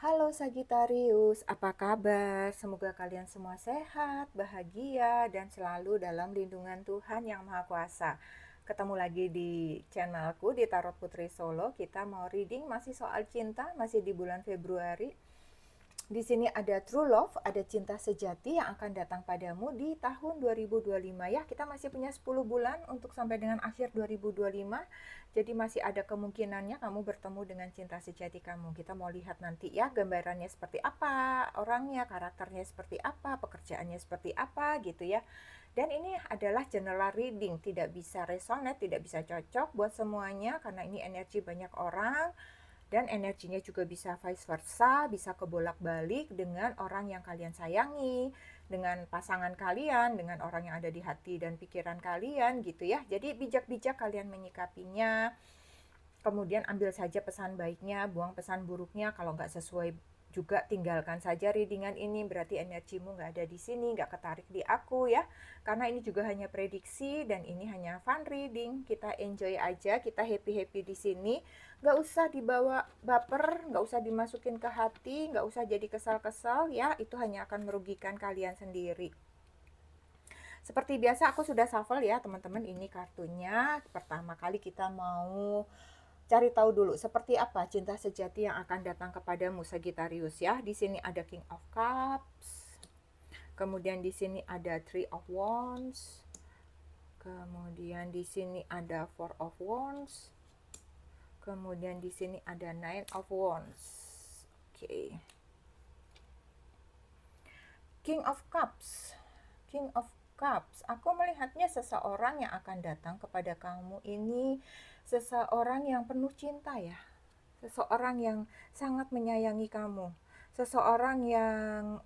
Halo Sagitarius, apa kabar? Semoga kalian semua sehat, bahagia, dan selalu dalam lindungan Tuhan Yang Maha Kuasa. Ketemu lagi di channelku di Tarot Putri Solo. Kita mau reading masih soal cinta, masih di bulan Februari. Di sini ada true love, ada cinta sejati yang akan datang padamu di tahun 2025 ya. Kita masih punya 10 bulan untuk sampai dengan akhir 2025. Jadi masih ada kemungkinannya kamu bertemu dengan cinta sejati kamu. Kita mau lihat nanti ya gambarannya seperti apa, orangnya, karakternya seperti apa, pekerjaannya seperti apa gitu ya. Dan ini adalah general reading, tidak bisa resonate, tidak bisa cocok buat semuanya karena ini energi banyak orang. Dan energinya juga bisa vice versa, bisa kebolak-balik dengan orang yang kalian sayangi, dengan pasangan kalian, dengan orang yang ada di hati dan pikiran kalian gitu ya. Jadi bijak-bijak kalian menyikapinya. Kemudian ambil saja pesan baiknya, buang pesan buruknya. Kalau nggak sesuai juga tinggalkan saja readingan ini, berarti energimu nggak ada di sini, nggak ketarik di aku ya. Karena ini juga hanya prediksi dan ini hanya fun reading. Kita enjoy aja, kita happy-happy di sini. Nggak usah dibawa baper, nggak usah dimasukin ke hati, nggak usah jadi kesal-kesal ya. Itu hanya akan merugikan kalian sendiri. Seperti biasa aku sudah shuffle ya teman-teman, ini kartunya. Pertama kali kita mau cari tahu dulu seperti apa cinta sejati yang akan datang kepadamu Sagittarius ya. Di sini ada King of Cups. Kemudian di sini ada Three of Wands. Kemudian di sini ada Four of Wands. Kemudian di sini ada Nine of Wands. Oke. King of Cups. King of Cups. Aku melihatnya seseorang yang akan datang kepada kamu ini seseorang yang penuh cinta ya. Seseorang yang sangat menyayangi kamu, seseorang yang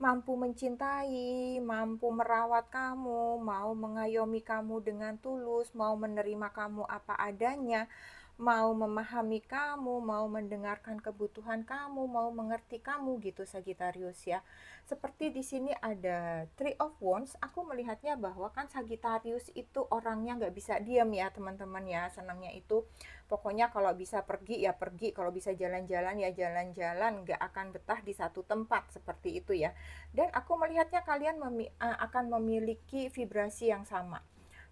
mampu mencintai, mampu merawat kamu, mau mengayomi kamu dengan tulus, mau menerima kamu apa adanya, mau memahami kamu, mau mendengarkan kebutuhan kamu, mau mengerti kamu gitu Sagittarius ya. Seperti di sini ada Three of Wands, aku melihatnya bahwa kan Sagittarius itu orangnya nggak bisa diam ya teman-teman ya, senangnya itu pokoknya kalau bisa pergi ya pergi, kalau bisa jalan-jalan ya jalan-jalan, nggak akan betah di satu tempat seperti itu ya. Dan aku melihatnya kalian akan memiliki vibrasi yang sama.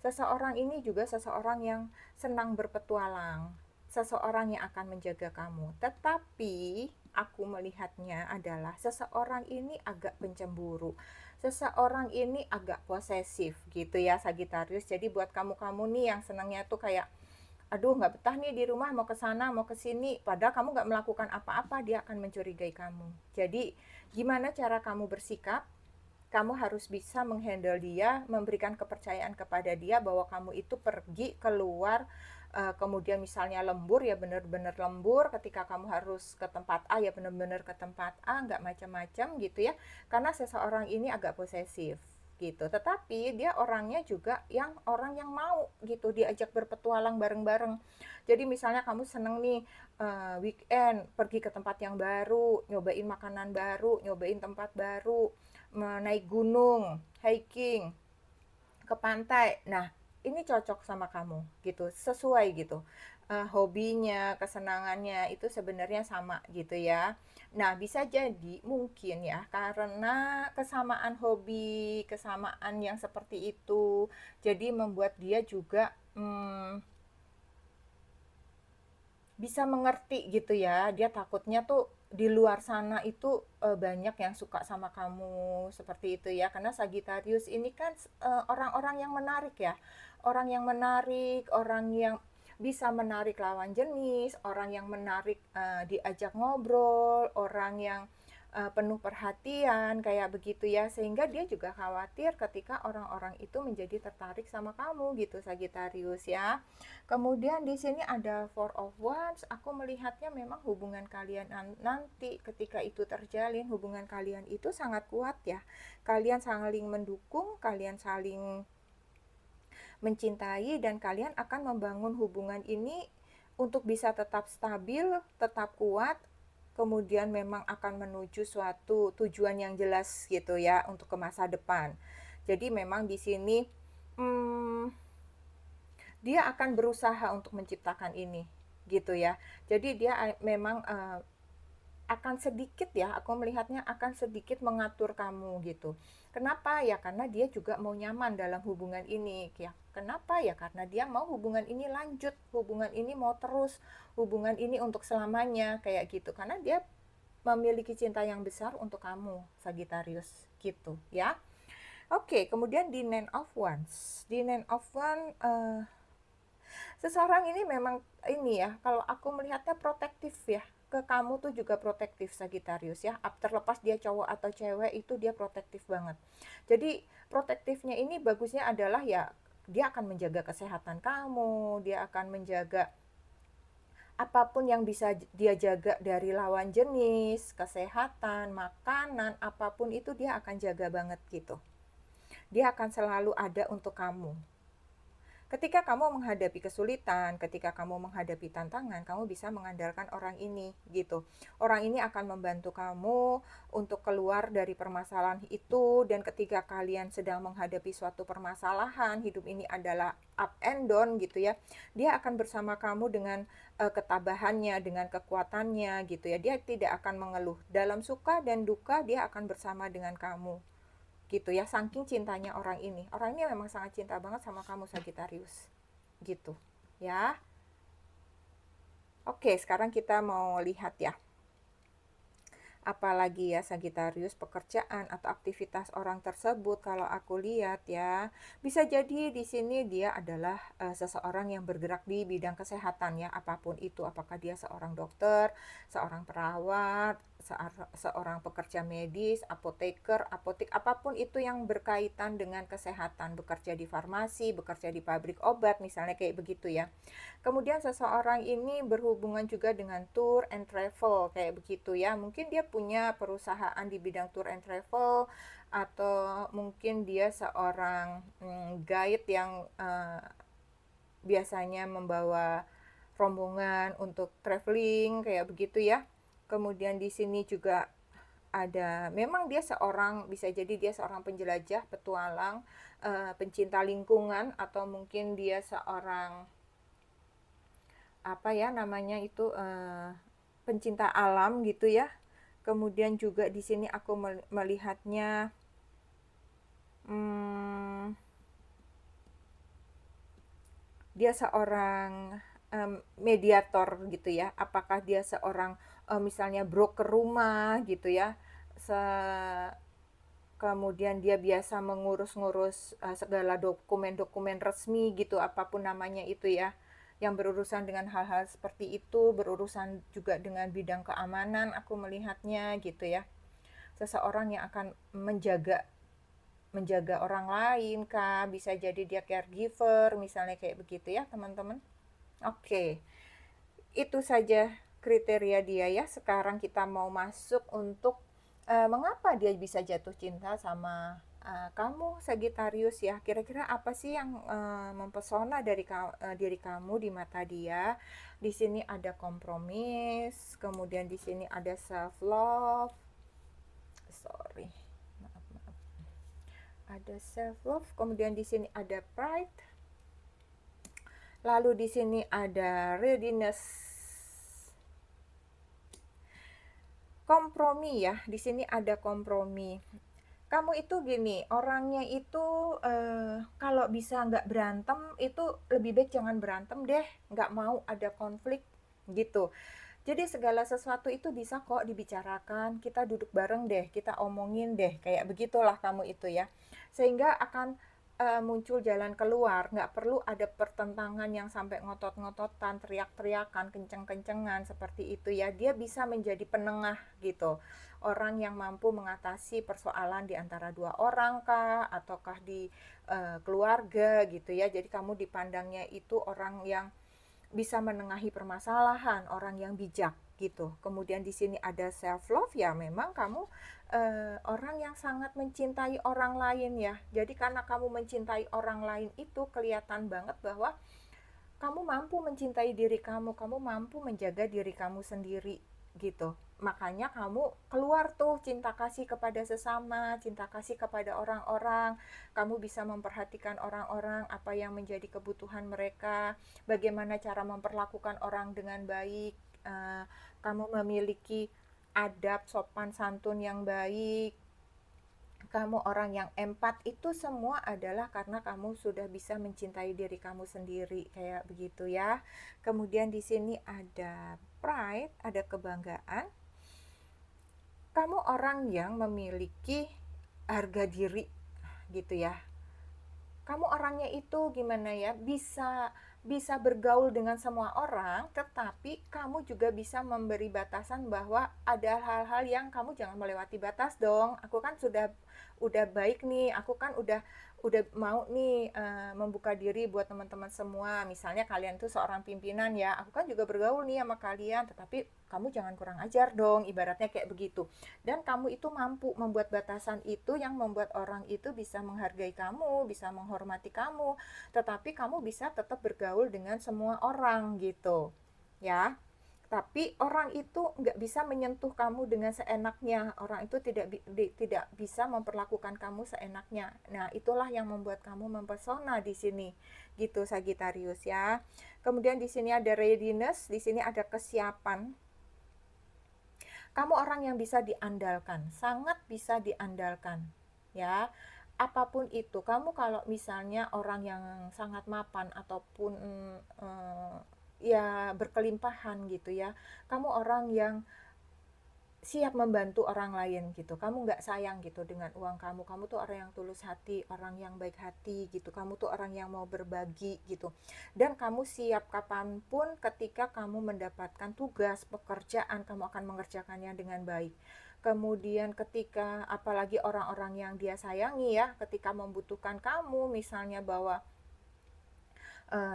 Seseorang ini juga seseorang yang senang berpetualang, seseorang yang akan menjaga kamu. Tetapi aku melihatnya adalah seseorang ini agak pencemburu. Seseorang ini agak posesif gitu ya Sagittarius. Jadi buat kamu-kamu nih yang senangnya tuh kayak aduh nggak betah nih di rumah, mau ke sana mau ke sini, padahal kamu nggak melakukan apa-apa, dia akan mencurigai kamu. Jadi gimana cara kamu bersikap, kamu harus bisa menghandle dia, memberikan kepercayaan kepada dia bahwa kamu itu pergi keluar, kemudian misalnya lembur ya benar-benar lembur, ketika kamu harus ke tempat A ya benar-benar ke tempat A, nggak macam-macam gitu ya, karena seseorang ini agak posesif gitu. Tetapi dia orangnya juga yang orang yang mau gitu diajak berpetualang bareng-bareng. Jadi misalnya kamu seneng nih weekend pergi ke tempat yang baru, nyobain makanan baru, nyobain tempat baru, naik gunung, hiking, ke pantai. Nah, ini cocok sama kamu gitu, sesuai gitu. Hobinya, kesenangannya itu sebenarnya sama gitu ya. Nah, bisa jadi mungkin ya karena kesamaan hobi, kesamaan yang seperti itu, jadi membuat dia juga bisa mengerti gitu ya. Dia takutnya tuh di luar sana itu banyak yang suka sama kamu seperti itu ya. Karena Sagittarius ini kan orang-orang yang menarik ya. Orang yang menarik, orang yang bisa menarik lawan jenis, orang yang menarik diajak ngobrol, orang yang penuh perhatian kayak begitu ya, sehingga dia juga khawatir ketika orang-orang itu menjadi tertarik sama kamu gitu Sagittarius ya. Kemudian di sini ada Four of Wands. Aku melihatnya memang hubungan kalian nanti ketika itu terjalin, hubungan kalian itu sangat kuat ya. Kalian saling mendukung, kalian saling mencintai, dan kalian akan membangun hubungan ini untuk bisa tetap stabil, tetap kuat, kemudian memang akan menuju suatu tujuan yang jelas gitu ya untuk ke masa depan. Jadi memang di sini dia akan berusaha untuk menciptakan ini gitu ya. Jadi dia memang akan sedikit ya, aku melihatnya akan sedikit mengatur kamu gitu. Kenapa? Ya karena dia juga mau nyaman dalam hubungan ini. Ya, kenapa? Ya karena dia mau hubungan ini lanjut, hubungan ini mau terus, hubungan ini untuk selamanya kayak gitu. Karena dia memiliki cinta yang besar untuk kamu, Sagittarius gitu ya. Oke, kemudian di Nine of Wands. Di Nine of Wands seseorang ini memang ini ya, kalau aku melihatnya protektif ya, ke kamu tuh juga protektif Sagittarius ya. Terlepas dia cowok atau cewek itu dia protektif banget. Jadi protektifnya ini bagusnya adalah ya dia akan menjaga kesehatan kamu, dia akan menjaga apapun yang bisa dia jaga dari lawan jenis, kesehatan, makanan, apapun itu dia akan jaga banget gitu. Dia akan selalu ada untuk kamu. Ketika kamu menghadapi kesulitan, ketika kamu menghadapi tantangan, kamu bisa mengandalkan orang ini gitu. Orang ini akan membantu kamu untuk keluar dari permasalahan itu, dan ketika kalian sedang menghadapi suatu permasalahan, hidup ini adalah up and down gitu ya. Dia akan bersama kamu dengan ketabahannya, dengan kekuatannya gitu ya. Dia tidak akan mengeluh. Dalam suka dan duka dia akan bersama dengan kamu gitu ya, saking cintanya orang ini. Orang ini memang sangat cinta banget sama kamu Sagittarius gitu ya. Oke, sekarang kita mau lihat ya, apalagi ya Sagittarius, pekerjaan atau aktivitas orang tersebut. Kalau aku lihat ya, bisa jadi di sini dia adalah seseorang yang bergerak di bidang kesehatan ya, apapun itu, apakah dia seorang dokter, seorang perawat, seorang pekerja medis, apoteker, apotik, apapun itu yang berkaitan dengan kesehatan, bekerja di farmasi, bekerja di pabrik obat misalnya kayak begitu ya. Kemudian seseorang ini berhubungan juga dengan tour and travel kayak begitu ya. Mungkin dia punya perusahaan di bidang tour and travel, atau mungkin dia seorang guide yang biasanya membawa rombongan untuk traveling kayak begitu ya. Kemudian di sini juga ada, memang dia seorang, bisa jadi dia seorang penjelajah, petualang, pencinta lingkungan, atau mungkin dia seorang apa ya namanya itu, pencinta alam gitu ya. Kemudian juga di sini aku melihatnya hmm, dia seorang mediator gitu ya. Apakah dia seorang misalnya broker rumah gitu ya. Kemudian dia biasa mengurus-ngurus segala dokumen-dokumen resmi gitu, apapun namanya itu ya, yang berurusan dengan hal-hal seperti itu, berurusan juga dengan bidang keamanan, aku melihatnya gitu ya. Seseorang yang akan menjaga menjaga orang lain kah, bisa jadi dia caregiver misalnya kayak begitu ya teman-teman. Oke, itu saja kriteria dia ya. Sekarang kita mau masuk untuk mengapa dia bisa jatuh cinta sama kamu Sagittarius ya. Kira-kira apa sih yang mempesona dari diri kamu di mata dia? Di sini ada kompromis, kemudian di sini ada self love. Sorry. Maaf, maaf. Ada self love, kemudian di sini ada pride. Lalu di sini ada readiness. Kompromi ya, di sini ada kompromi. Kamu itu gini, orangnya itu kalau bisa nggak berantem itu lebih baik jangan berantem deh, nggak mau ada konflik gitu. Jadi segala sesuatu itu bisa kok dibicarakan, kita duduk bareng deh, kita omongin deh, kayak begitulah kamu itu ya. Sehingga akan muncul jalan keluar, nggak perlu ada pertentangan yang sampai ngotot-ngototan, teriak-teriakan, kenceng-kencengan seperti itu ya. Dia bisa menjadi penengah gitu. Orang yang mampu mengatasi persoalan di antara dua orang kah, ataukah di keluarga gitu ya. Jadi kamu dipandangnya itu orang yang bisa menengahi permasalahan, orang yang bijak gitu. Kemudian di sini ada self love ya, memang kamu orang yang sangat mencintai orang lain ya. Jadi karena kamu mencintai orang lain itu kelihatan banget bahwa kamu mampu mencintai diri kamu mampu menjaga diri kamu sendiri gitu. Makanya kamu keluar tuh cinta kasih kepada sesama, cinta kasih kepada orang-orang. Kamu bisa memperhatikan orang-orang, apa yang menjadi kebutuhan mereka, bagaimana cara memperlakukan orang dengan baik. Kamu memiliki adab, sopan santun yang baik, kamu orang yang empat, itu semua adalah karena kamu sudah bisa mencintai diri kamu sendiri, kayak begitu ya. Kemudian di sini ada pride, ada kebanggaan. Kamu orang yang memiliki harga diri gitu ya. Kamu orangnya itu gimana ya, bisa bergaul dengan semua orang, tetapi kamu juga bisa memberi batasan bahwa ada hal-hal yang kamu jangan melewati batas dong. Aku kan udah baik nih, aku kan udah mau nih membuka diri buat teman-teman semua. Misalnya kalian tuh seorang pimpinan ya, aku kan juga bergaul nih sama kalian, tetapi kamu jangan kurang ajar dong, ibaratnya kayak begitu. Dan kamu itu mampu membuat batasan itu yang membuat orang itu bisa menghargai kamu, bisa menghormati kamu, tetapi kamu bisa tetap bergaul dengan semua orang gitu ya. Tapi orang itu nggak bisa menyentuh kamu dengan seenaknya, orang itu tidak bisa memperlakukan kamu seenaknya. Nah, itulah yang membuat kamu mempesona di sini gitu, Sagittarius ya. Kemudian di sini ada readiness, di sini ada kesiapan. Kamu orang yang bisa diandalkan, sangat bisa diandalkan ya. Apapun itu, kamu kalau misalnya orang yang sangat mapan ataupun ya berkelimpahan gitu ya, kamu orang yang siap membantu orang lain gitu. Kamu nggak sayang gitu dengan uang kamu. Kamu tuh orang yang tulus hati, orang yang baik hati gitu. Kamu tuh orang yang mau berbagi gitu. Dan kamu siap kapanpun ketika kamu mendapatkan tugas, pekerjaan, kamu akan mengerjakannya dengan baik. Kemudian ketika apalagi orang-orang yang dia sayangi ya, ketika membutuhkan kamu, misalnya bahwa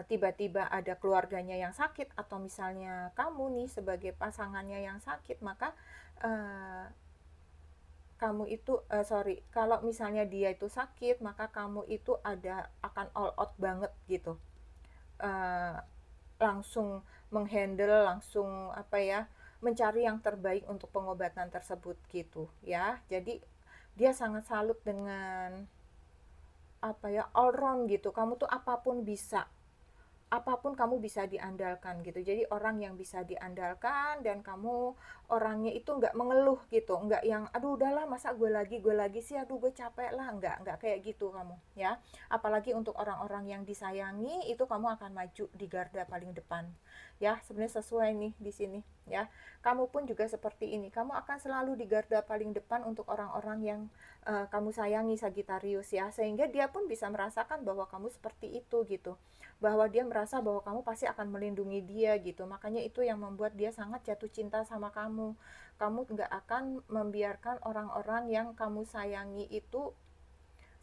tiba-tiba ada keluarganya yang sakit, atau misalnya kamu nih sebagai pasangannya yang sakit, maka uh, kamu itu kalau misalnya dia itu sakit, maka kamu itu akan all out banget gitu, uh, langsung menghandle, langsung apa ya, mencari yang terbaik untuk pengobatan tersebut gitu ya. Jadi dia sangat salut dengan apa ya, all round gitu, kamu tuh apapun kamu bisa diandalkan gitu. Jadi orang yang bisa diandalkan, dan kamu orangnya itu nggak mengeluh gitu, nggak yang aduh udahlah masa gue lagi sih, aduh gue capek lah, nggak kayak gitu kamu ya. Apalagi untuk orang-orang yang disayangi, itu kamu akan maju di garda paling depan ya. Sebenarnya sesuai nih di sini ya. Kamu pun juga seperti ini, kamu akan selalu di garda paling depan untuk orang-orang yang kamu sayangi, Sagittarius ya, sehingga dia pun bisa merasakan bahwa kamu seperti itu gitu, bahwa dia merasa bahwa kamu pasti akan melindungi dia gitu. Makanya itu yang membuat dia sangat jatuh cinta sama kamu. Kamu nggak akan membiarkan orang-orang yang kamu sayangi itu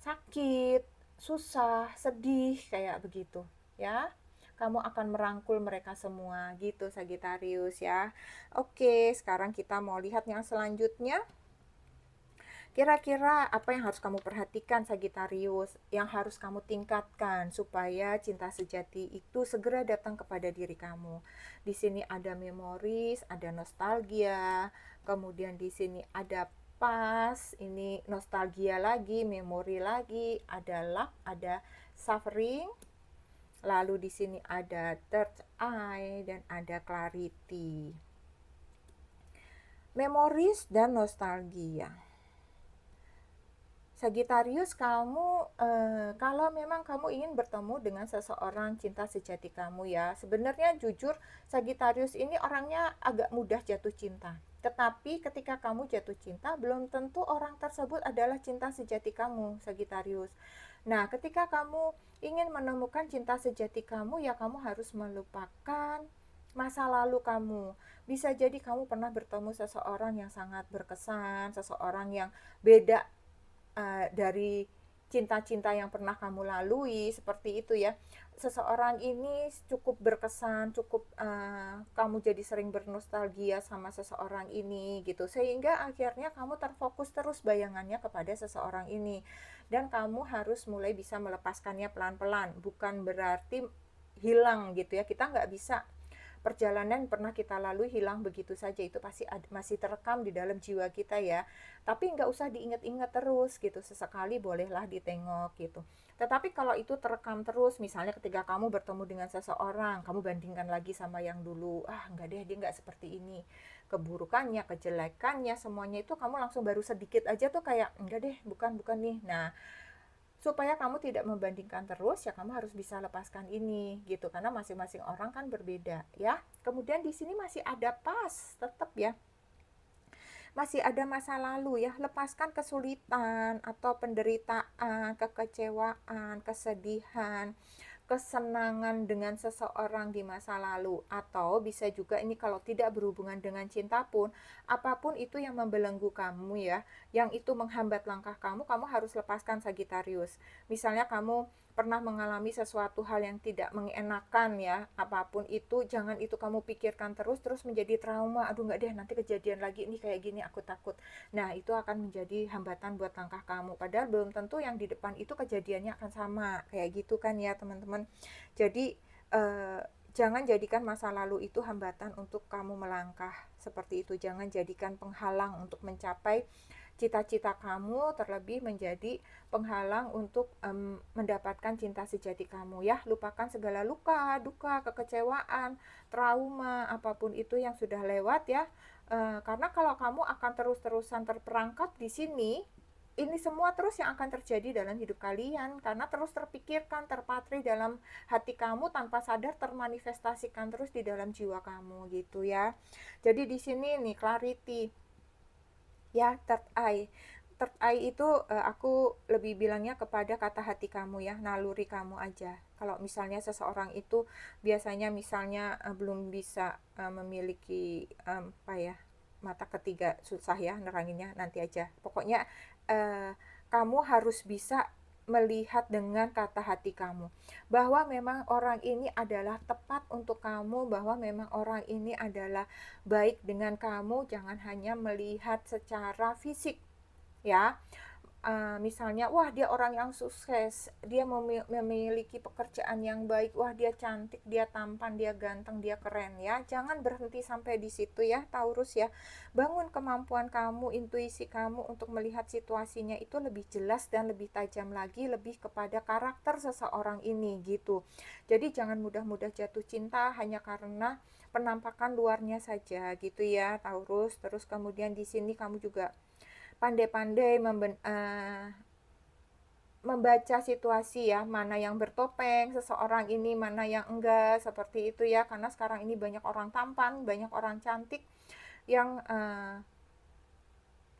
sakit, susah, sedih kayak begitu ya. Kamu akan merangkul mereka semua gitu, Sagittarius ya. Oke, sekarang kita mau lihat yang selanjutnya. Kira-kira apa yang harus kamu perhatikan, Sagittarius, yang harus kamu tingkatkan supaya cinta sejati itu segera datang kepada diri kamu? Di sini ada memories, ada nostalgia, kemudian di sini ada past, ini nostalgia lagi, memori lagi, ada love, ada suffering, lalu di sini ada third eye, dan ada clarity. Memories dan nostalgia. Sagittarius, kamu kalau memang kamu ingin bertemu dengan seseorang cinta sejati kamu ya, sebenarnya jujur Sagittarius ini orangnya agak mudah jatuh cinta. Tetapi ketika kamu jatuh cinta, belum tentu orang tersebut adalah cinta sejati kamu, Sagittarius. Nah, ketika kamu ingin menemukan cinta sejati kamu, ya kamu harus melupakan masa lalu kamu. Bisa jadi kamu pernah bertemu seseorang yang sangat berkesan, seseorang yang beda dari cinta-cinta yang pernah kamu lalui, seperti itu ya. Seseorang ini cukup berkesan, cukup kamu jadi sering bernostalgia sama seseorang ini gitu, sehingga akhirnya kamu terfokus terus bayangannya kepada seseorang ini, dan kamu harus mulai bisa melepaskannya pelan-pelan. Bukan berarti hilang gitu ya, kita nggak bisa perjalanan pernah kita lalui hilang begitu saja, itu pasti masih terekam di dalam jiwa kita ya. Tapi nggak usah diingat-ingat terus gitu, sesekali bolehlah ditengok gitu. Tetapi kalau itu terekam terus, misalnya ketika kamu bertemu dengan seseorang, kamu bandingkan lagi sama yang dulu, ah nggak deh, dia nggak seperti ini, keburukannya, kejelekannya, semuanya itu kamu langsung baru sedikit aja tuh kayak enggak deh, bukan bukan nih. Nah, supaya kamu tidak membandingkan terus, ya kamu harus bisa lepaskan ini gitu, karena masing-masing orang kan berbeda ya. Kemudian di sini masih ada pas, tetap ya, masih ada masa lalu ya. Lepaskan kesulitan atau penderitaan, kekecewaan, kesedihan, kesenangan dengan seseorang di masa lalu. Atau bisa juga ini kalau tidak berhubungan dengan cinta pun, apapun itu yang membelenggu kamu ya, yang itu menghambat langkah kamu, kamu harus lepaskan Sagittarius. Misalnya kamu pernah mengalami sesuatu hal yang tidak mengenakan ya, apapun itu, jangan itu kamu pikirkan terus menjadi trauma. Aduh nggak deh, nanti kejadian lagi ini kayak gini, aku takut. Nah, itu akan menjadi hambatan buat langkah kamu, padahal belum tentu yang di depan itu kejadiannya akan sama kayak gitu kan ya teman-teman. Jadi jangan jadikan masa lalu itu hambatan untuk kamu melangkah seperti itu. Jangan jadikan penghalang untuk mencapai cita-cita kamu, terlebih menjadi penghalang untuk mendapatkan cinta sejati kamu ya. Lupakan segala luka, duka, kekecewaan, trauma, apapun itu yang sudah lewat ya. Karena kalau kamu akan terus-terusan terperangkap di sini, ini semua terus yang akan terjadi dalam hidup kalian, karena terus terpikirkan, terpatri dalam hati kamu, tanpa sadar termanifestasikan terus di dalam jiwa kamu gitu ya. Jadi di sini nih clarity ya, third eye itu aku lebih bilangnya kepada kata hati kamu ya, naluri kamu aja. Kalau misalnya seseorang itu biasanya misalnya belum bisa memiliki apa ya, mata ketiga, susah ya neranginnya, nanti aja. Pokoknya kamu harus bisa melihat dengan kata hati kamu bahwa memang orang ini adalah tepat untuk kamu, bahwa memang orang ini adalah baik dengan kamu. Jangan hanya melihat secara fisik ya. Misalnya, wah dia orang yang sukses, dia memiliki pekerjaan yang baik, wah dia cantik, dia tampan, dia ganteng, dia keren ya. Jangan berhenti sampai di situ ya, Taurus ya. Bangun kemampuan kamu, intuisi kamu untuk melihat situasinya itu lebih jelas dan lebih tajam lagi, lebih kepada karakter seseorang ini gitu. Jadi jangan mudah-mudah jatuh cinta hanya karena penampakan luarnya saja gitu ya, Taurus. Terus kemudian di sini kamu juga pandai-pandai membaca situasi ya, mana yang bertopeng seseorang ini, mana yang enggak, seperti itu ya. Karena sekarang ini banyak orang tampan, banyak orang cantik yang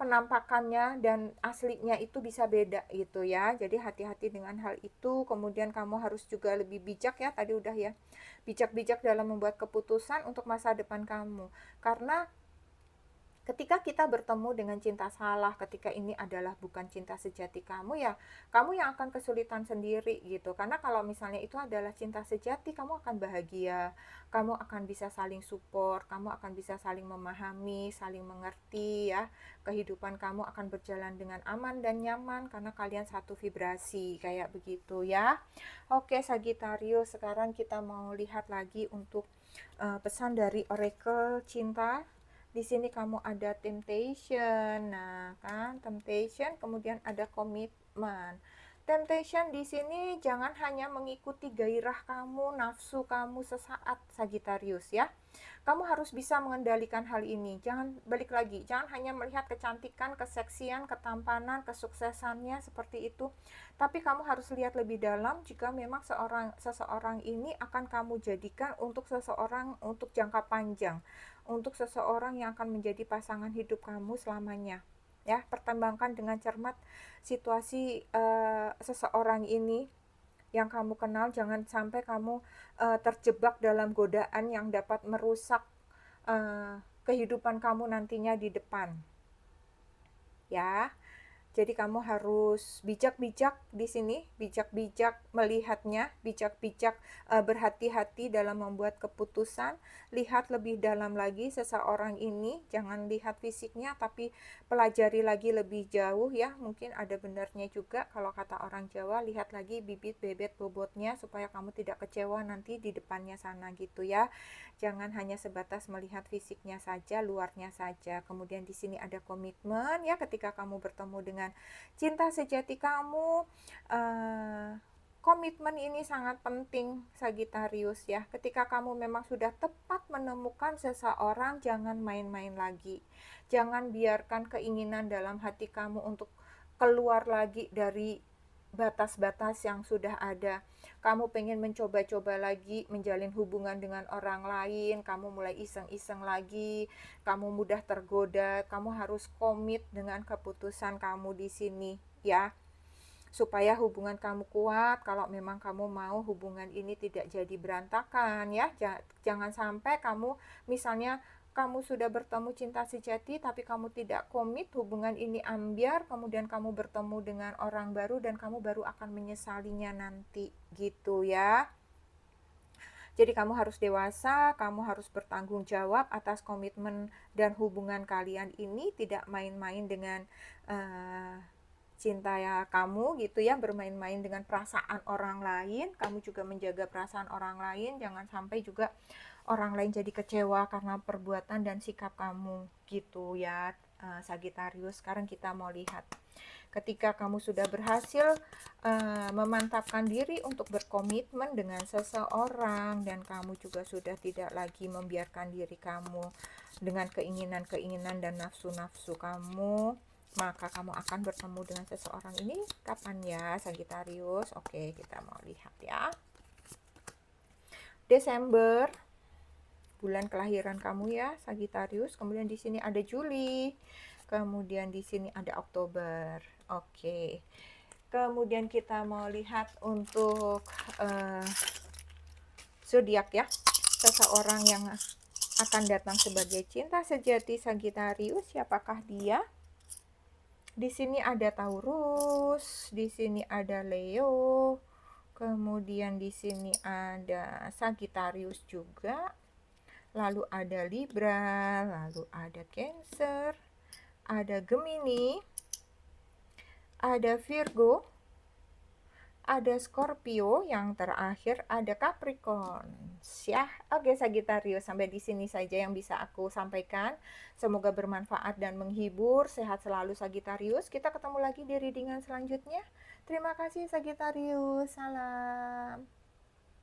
penampakannya dan aslinya itu bisa beda gitu ya. Jadi hati-hati dengan hal itu. Kemudian kamu harus juga lebih bijak ya, tadi udah ya, bijak-bijak dalam membuat keputusan untuk masa depan kamu. Karena ketika kita bertemu dengan cinta salah, ketika ini adalah bukan cinta sejati kamu ya, kamu yang akan kesulitan sendiri gitu. Karena kalau misalnya itu adalah cinta sejati, kamu akan bahagia, kamu akan bisa saling support, kamu akan bisa saling memahami, saling mengerti ya. Kehidupan kamu akan berjalan dengan aman dan nyaman karena kalian satu vibrasi kayak begitu ya. Oke Sagittarius, sekarang kita mau lihat lagi untuk pesan dari Oracle Cinta. Di sini kamu ada temptation. Nah, kan temptation, kemudian ada komitmen. Temptation di sini jangan hanya mengikuti gairah kamu, nafsu kamu sesaat Sagittarius ya. Kamu harus bisa mengendalikan hal ini. Jangan balik lagi, jangan hanya melihat kecantikan, keseksian, ketampanan, kesuksesannya seperti itu. Tapi kamu harus lihat lebih dalam jika memang seseorang ini akan kamu jadikan untuk seseorang untuk jangka panjang, untuk seseorang yang akan menjadi pasangan hidup kamu selamanya. Ya, pertimbangkan dengan cermat situasi seseorang ini yang kamu kenal. Jangan sampai kamu terjebak dalam godaan yang dapat merusak kehidupan kamu nantinya di depan ya. Jadi kamu harus bijak-bijak di sini, bijak-bijak melihatnya, bijak-bijak berhati-hati dalam membuat keputusan. Lihat lebih dalam lagi seseorang ini, jangan lihat fisiknya, tapi pelajari lagi lebih jauh ya. Mungkin ada benarnya juga kalau kata orang Jawa, lihat lagi bibit bebet bobotnya supaya kamu tidak kecewa nanti di depannya sana gitu ya. Jangan hanya sebatas melihat fisiknya saja, luarnya saja. Kemudian di sini ada komitmen ya, ketika kamu bertemu dengan cinta sejati kamu. Komitmen ini sangat penting, Sagittarius ya. Ketika kamu memang sudah tepat menemukan seseorang, jangan main-main lagi. Jangan biarkan keinginan dalam hati kamu untuk keluar lagi dari batas-batas yang sudah ada. Kamu pengen mencoba-coba lagi menjalin hubungan dengan orang lain, kamu mulai iseng-iseng lagi, kamu mudah tergoda, kamu harus komit dengan keputusan kamu di sini ya. Supaya hubungan kamu kuat, kalau memang kamu mau hubungan ini tidak jadi berantakan ya. Jangan sampai kamu misalnya kamu sudah bertemu cinta sejati tapi kamu tidak komit, hubungan ini ambiar, kemudian kamu bertemu dengan orang baru dan kamu baru akan menyesalinya nanti gitu ya. Jadi kamu harus dewasa, kamu harus bertanggung jawab atas komitmen dan hubungan kalian ini, tidak main-main dengan cinta ya kamu gitu ya, bermain-main dengan perasaan orang lain. Kamu juga menjaga perasaan orang lain, jangan sampai juga orang lain jadi kecewa karena perbuatan dan sikap kamu gitu ya, Sagittarius. Sekarang kita mau lihat ketika kamu sudah berhasil memantapkan diri untuk berkomitmen dengan seseorang dan kamu juga sudah tidak lagi membiarkan diri kamu dengan keinginan-keinginan dan nafsu-nafsu kamu, maka kamu akan bertemu dengan seseorang ini kapan ya, Sagittarius? Oke, kita mau lihat ya. Desember, bulan kelahiran kamu ya, Sagittarius. Kemudian di sini ada Juli. Kemudian di sini ada Oktober. Oke. Kemudian kita mau lihat untuk zodiak ya. Seseorang yang akan datang sebagai cinta sejati Sagittarius, siapakah dia? Di sini ada Taurus, di sini ada Leo, kemudian di sini ada Sagittarius juga, lalu ada Libra, lalu ada Cancer, ada Gemini, ada Virgo, ada Scorpio, yang terakhir ada Capricorn ya. Oke Sagittarius, sampai di sini saja yang bisa aku sampaikan. Semoga bermanfaat dan menghibur. Sehat selalu Sagittarius. Kita ketemu lagi di readingan selanjutnya. Terima kasih Sagittarius. Salam.